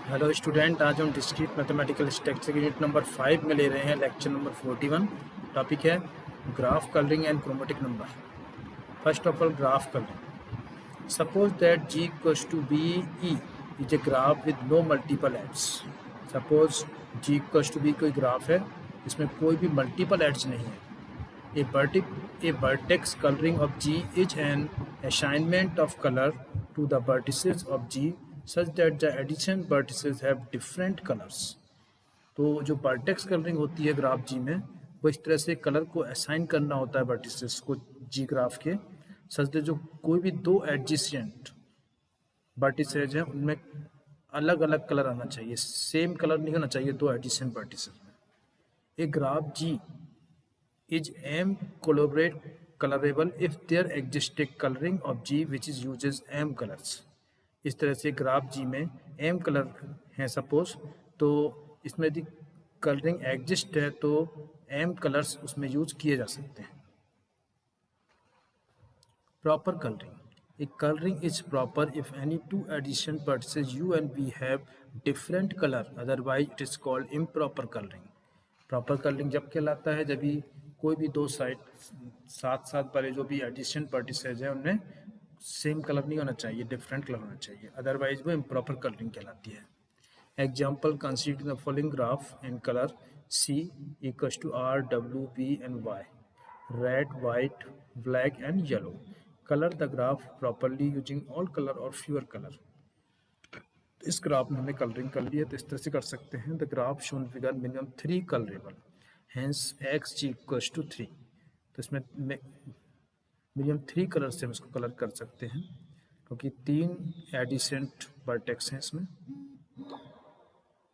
Hello student, आज हम discrete mathematical structure unit number 5 में ले रहे हैं लेक्चर नंबर 41। टॉपिक है graph colouring and chromatic number. First of all, graph colouring. Suppose that G equals to V E is a graph with no multiple edges. Suppose G equals to V कोई graph है, इसमें कोई भी multiple ads नहीं है। A vertex coloring of G is an assignment of color to the vertices of G such that the adjacent vertices have different colors। तो जो vertex colouring होती है ग्राफ जी में, वो इस तरह से कलर को असाइन करना होता है वर्टिसेस को जी ग्राफ के, सच दैट जो कोई भी दो एडजेसेंट वर्टिसेज हैं उनमें अलग अलग कलर आना चाहिए, सेम कलर नहीं होना चाहिए दो एडजेसेंट वर्टिसेज में। ए graph ji is M colorable if there exists a coloring of G which is uses M colors। इस तरह से ग्राफ G में M कलर हैं सपोज, तो इसमें यदि कलरिंग एग्जिस्ट है तो M कलर्स उसमें यूज किए जा सकते हैं। Proper colouring. A colouring is proper if any two adjacent vertices U and B have different color, otherwise it is called improper coloring। Proper colouring जब कहलाता है जब भी कोई भी दो साइड साथ साथ वाले जो भी एडिशन वर्टिसेज हैं उनमें सेम कलर नहीं होना चाहिए, डिफरेंट कलर होना चाहिए, अदरवाइज वो इम्प्रॉपर कलरिंग कहलाती है। Example, consider the following graph in colour C equals to R, W, B and Y, red, white, black and yellow. Colour the graph properly using all colour or fewer colour. इस graph में हमने colouring कर ली है तो इस तरह से कर सकते हैं। The graph shown figure minimum 3 colourable, hence X G equals to 3। तो इसमें मिनिमम 3 कलर से हम इसको कलर कर सकते हैं क्योंकि 3 एडिसेंट वर्टेक्स हैं इसमें,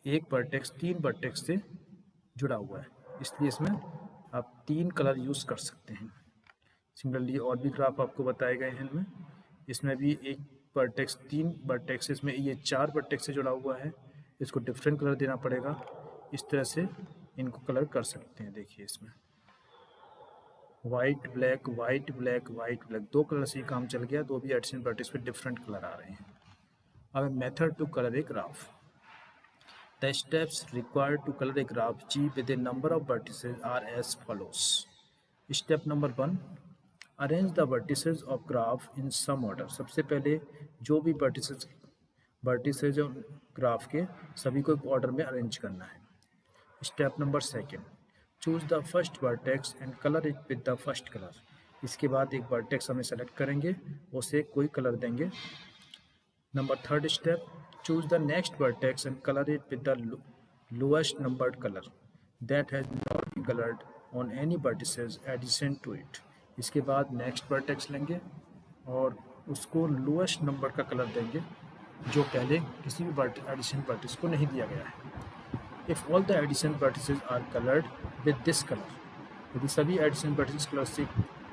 एक वर्टेक्स 3 वर्टेक्स से जुड़ा हुआ है, इसलिए इसमें आप 3 कलर यूज़ कर सकते हैं। सिमिलरली और भी ग्राफ आपको बताए गए हैं इनमें, इसमें भी एक वर्टेक्स 3 वर्टेक्स, इसमें ये 4 वर्टेक्स से जुड़ा हुआ है, इसको डिफरेंट कलर देना पड़ेगा। इस तरह से इनको कलर कर सकते हैं। देखिए इसमें white black, white black, white black, 2 colour से ही काम चल गया, दो भी एडिशन वर्टेक्स पे डिफरेंट कलर आ रहे हैं। अब method to colour a graph. The steps required to colour a graph G with a number of vertices are as follows. Step number 1, arrange the vertices of graph in some order. सबसे पहले जो भी vertices graph के सभी को एक order में arrange करना है। Step number 2, choose the first vertex and colour it with the first colour. इसके बाद एक वर्टेक्स हमें सेलेक्ट करेंगे, उसे कोई कलर देंगे। Number 3 step, choose the next vertex and colour it with the lowest numbered colour that has not been coloured on any vertices adjacent to it. इसके बाद नेक्स्ट वर्टेक्स लेंगे और उसको लोएस्ट नंबर का कलर देंगे जो पहले किसी भी एडिशन वर्टिस को नहीं दिया गया है। If all the adjacent vertices are coloured with this colour, यदि सभी एडिशन वर्टिसेज कलर से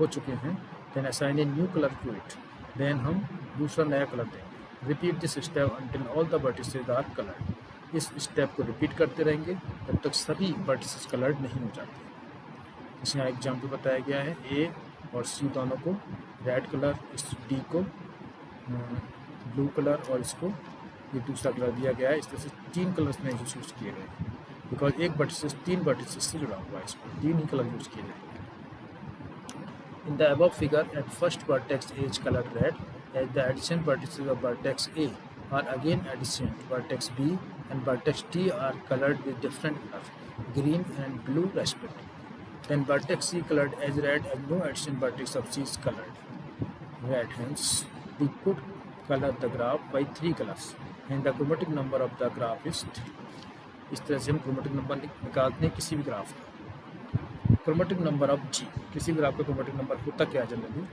हो चुके हैं, then assign a new colour to it, then हम दूसरा नया कलर देंगे। Repeat this step until all the vertices are coloured. इस स्टेप को रिपीट करते रहेंगे जब तक सभी वर्टिसेज कलर्ड नहीं हो जाते। इस यहाँ एग्जाम्पल बताया गया है, ए और सी दोनों को रेड कलर, इस डी को ब्लू कलर और इसको ये दूसरा कलर दिया गया है। इस तरह से 3 कलर्स में यूज़ किए गए बिकॉज एक वर्टिसेस 3 वर्टिसेस से जुड़ा हुआ है, इसको 3 ही कलर यूज़ किए जाएंगे। In the above figure at first vertex as colour red as the addition vertices of vertex A are again adjacent vertex B and vertex D are coloured with different colour green and blue respectively. Then vertex C colored as red as no addition vertex of C is colored red. Hence, we could color the graph by 3 colors and the chromatic number of the graph is 3। इस तरह से हम chromatic number निकालते हैं किसी भी graph का। chromatic number of G, किसी भी ग्राफ का chromatic number होता क्या है generally?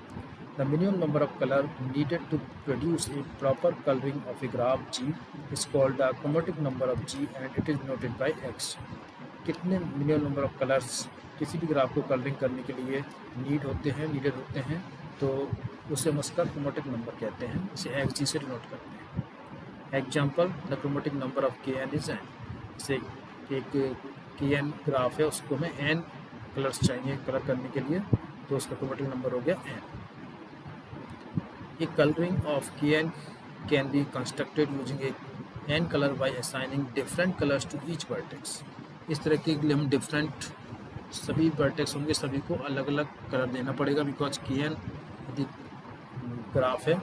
The minimum number of color needed to produce a proper coloring of a graph G is called the chromatic number of G and it is noted by X। कितने minimum number of colours किसी भी graph को colouring करने के लिए needed होते हैं तो उसे हम उसका क्रोमेटिक नंबर कहते हैं, इसे XG से डिनोट करते हैं। Example, the chromatic number of KN is N। जैसे एक KN ग्राफ है, उसको हमें N कलर्स चाहिए कलर करने के लिए, तो उसका क्रोमेटिक नंबर हो गया N। A coloring of KN can be constructed using a n colour by assigning different colours to each vertex. इस तरह के लिए हम डिफरेंट सभी वर्टेक्स होंगे, सभी को अलग अलग कलर देना पड़ेगा, बिकॉज के एन यदि ग्राफ है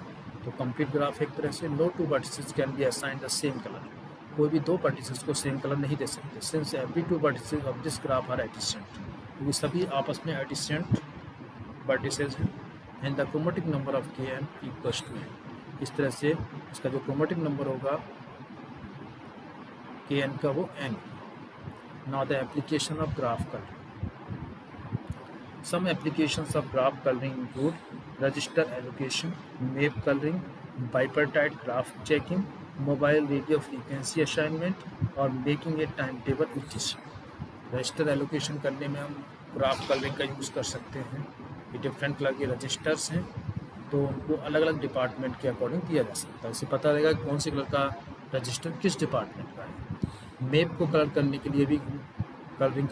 तो कंप्लीट ग्राफ एक तरह से। No two vertices can be assign the same colour, कोई भी दो वर्टिसेस को सेम कलर नहीं दे सकते। Since every two vertices of this graph are adjacent, क्योंकि सभी आपस में एडिसेंट वर्टिसेस हैं। And the chromatic number of K N equals to N, इस तरह से इसका जो क्रोमेटिक नंबर होगा के एन का वो n. Now the application of graph colouring. Some applications of graph coloring include register allocation, map coloring, bipartite graph checking, mobile radio frequency assignment और making a timetable etc. Register allocation करने में हम graph colouring का use कर सकते हैं। ये different colour के रजिस्टर्स हैं, तो उनको अलग अलग डिपार्टमेंट के अकॉर्डिंग दिया जा सकता है। इससे पता रहेगा कौन से कलर का रजिस्टर किस डिपार्टमेंट का है। मैप को कलर करने के लिए भी कलरिंग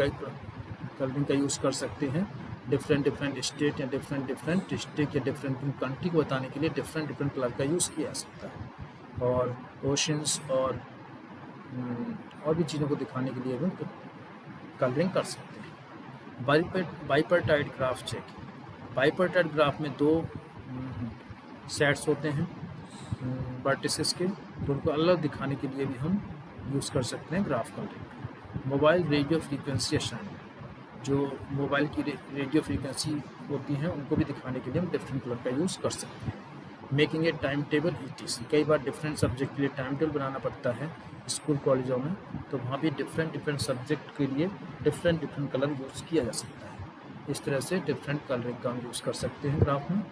का यूज़ कर सकते हैं। डिफरेंट स्टेट या डिफरेंट डिस्ट्रिक्ट या डिफरेंट कंट्री को बताने के लिए डिफरेंट कलर का यूज़ किया जा सकता है। और ओशंस और भी चीज़ों को दिखाने के लिए भी कलरिंग कर सकते हैं। Bipartite graph check. Bipartite graph में दो सेट्स होते हैं वर्टिसेस के, तो उनको अलग दिखाने के लिए भी हम यूज़ कर सकते हैं graph colouring. Mobile radio frequency assignment, जो मोबाइल की रेडियो फ्रीक्वेंसी होती हैं उनको भी दिखाने के लिए हम डिफरेंट कलर का यूज़ कर सकते हैं। Making a time table ETC, कई बार डिफरेंट सब्जेक्ट के लिए टाइम टेबल बनाना पड़ता है स्कूल कॉलेजों में, तो वहाँ भी डिफरेंट सब्जेक्ट के लिए डिफरेंट कलर यूज़ किया जा सकता है। इस तरह से डिफरेंट कलरिंग का हम यूज़ कर सकते हैं ग्राफ में।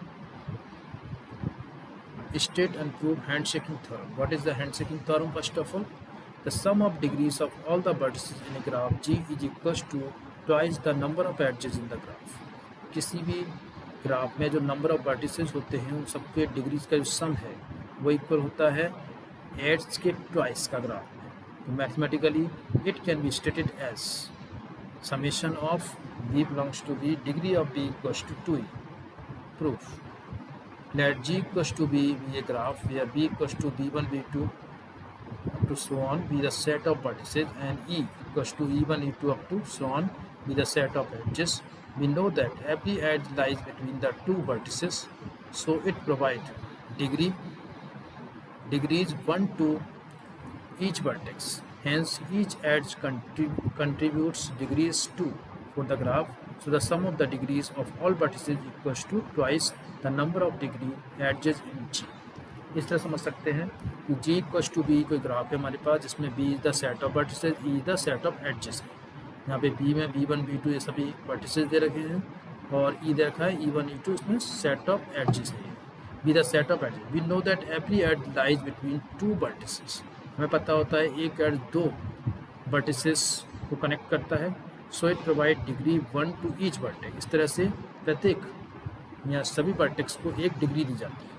State and prove handshaking theorem. What is the handshaking theorem? First of all, the sum of degrees of all the vertices in a graph G is equals to twice the number of edges in the graph. किसी भी graph में जो number of vertices होते हैं उन सबके degrees का जो सम है वो इक्वल होता है एड्स के ट्वाइस का ग्राफ में। तो mathematically it can be stated as summation of B belongs to B, degree of B equals to 2E। Proof, let G equals to B be a graph where B equals to B1 B2 up to so on be the set of vertices, and E equals to E1 E2 up to so on be the set of edges. We know that every edge lies between the two vertices, so it provides degrees 1 to each vertex. Hence, each edge contributes degrees 2 for the graph. So the sum of the degrees of all vertices equals to twice the number of degree edges in G. इस तरह समझ सकते हैं कि G equals to B कोई graph है हमारे पास जिसमें B is the set of vertices, E is the set of edges है। यहाँ पे B में B1 B2 ये सभी वर्टिसेस दे रखे हैं और E दे रखा है E1 E2, इसमें सेट ऑफ एडजेस है। Be the set of edges. We know that every edge lies between two vertices, हमें पता होता है एक एज दो वर्टिसेस को कनेक्ट करता है। So it provide degree 1 to each vertex. इस तरह से प्रत्येक या सभी वर्टेक्स को एक डिग्री दी जाती है।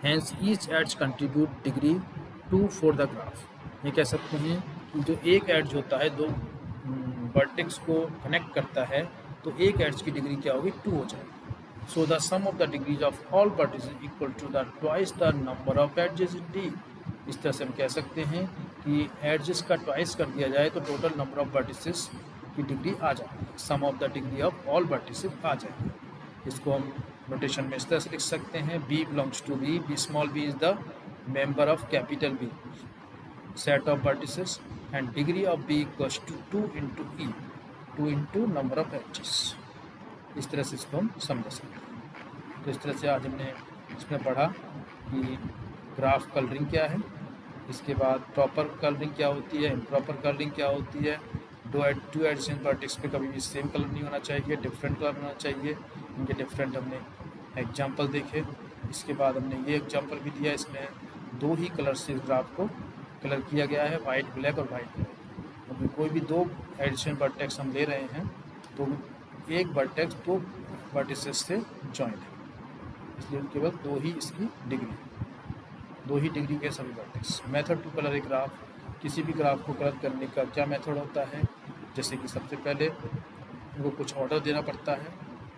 Hence each edge contribute degree 2 for the graph. ये कह सकते हैं कि जो एक एड्ज होता है दो वर्टेक्स को कनेक्ट करता है, तो एक एड्ज की डिग्री क्या होगी? 2 हो जाएगी। So the sum of the degrees of all vertices equal to the twice the number of edges in D। इस तरह से हम कह सकते हैं कि एड्जेस का ट्वाइस कर दिया जाए तो टोटल नंबर ऑफ वर्टिसेस की डिग्री आ जाएगी, sum of the degree of all vertices आ जाएगी। इसको हम नोटेशन में इस तरह से लिख सकते हैं, B belongs to B, B small b is the member of capital B set of vertices, and degree of B equals to 2 into E, 2 into number of edges. इस तरह से इसको हम समझ सकते हैं। तो इस तरह से आज हमने इसमें पढ़ा कि ग्राफ कलरिंग क्या है, इसके बाद प्रॉपर कलरिंग क्या होती है, इम्प्रॉपर कलरिंग क्या होती है। टू एडजेसेंट वर्टेक्स पे कभी भी सेम कलर नहीं होना चाहिए, डिफरेंट कलर होना चाहिए। इनके डिफरेंट हमने एग्जांपल देखे। इसके बाद हमने ये एग्जांपल भी दिया, इसमें 2 ही कलर से इस ग्राफ को कलर किया गया है, वाइट ब्लैक और वाइट ब्लैक। अभी कोई भी 2 एडजेसेंट वर्टेक्स हम ले रहे हैं तो एक वर्टेक्स 2 वर्टिसेस से जॉइंट है, इसलिए केवल 2 ही इसकी डिग्री, 2 ही डिग्री के सभी vertex. Method to colour a graph, किसी भी ग्राफ को कलर करने का क्या मेथड होता है? जैसे कि सबसे पहले उनको कुछ ऑर्डर देना पड़ता है,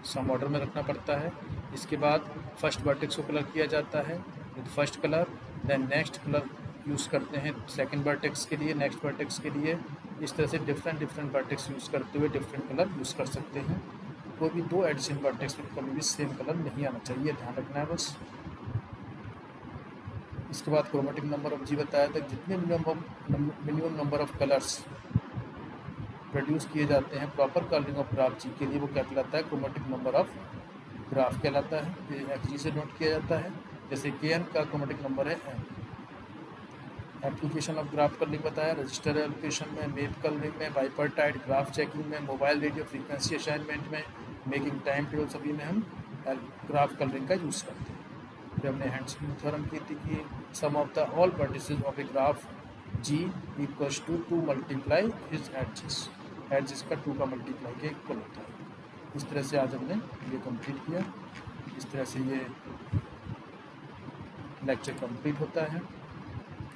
सम ऑर्डर में रखना पड़ता है। इसके बाद फर्स्ट वर्टेक्स को कलर किया जाता है with first colour, then next colour use करते हैं सेकंड वर्टेक्स के लिए, नेक्स्ट वर्टेक्स के लिए। इस तरह से डिफरेंट वर्टेक्स यूज़ करते हुए डिफरेंट कलर यूज़ कर सकते हैं। कोई भी दो एडिशन वर्टेक्स में कभी भी सेम कलर नहीं आना चाहिए, ध्यान रखना है बस। इसके बाद क्रोमेटिक नंबर ऑफ जी बताया था, जितने minimum number of colours produce किए जाते हैं प्रॉपर कलरिंग ऑफ ग्राफ जी के लिए, वो क्या कहलाता है, क्रोमेटिक नंबर ऑफ ग्राफ कहलाता है। ये एक्स जी से नोट किया जाता है। जैसे के एन का क्रोमेटिक नंबर है n. Application of graph colouring बताया, रजिस्टर एप्लीकेशन में, मैप कलरिंग में, बाइपर्टाइट ग्राफ चेकिंग में, मोबाइल रेडियो फ्रीक्वेंसी असाइनमेंट में, मेकिंग टाइम टेबल, सभी में हम ग्राफ कलरिंग का यूज़ करते हैं। फिर हमने हैंड्स थ्योरम की थी कि sum of the all vertices of a graph G equals to 2 multiply his edges का 2 का मल्टीप्लाई के इक्वल होता है। इस तरह से आज हमने ये कंप्लीट किया। इस तरह से ये लेक्चर कंप्लीट होता है।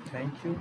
Thank you.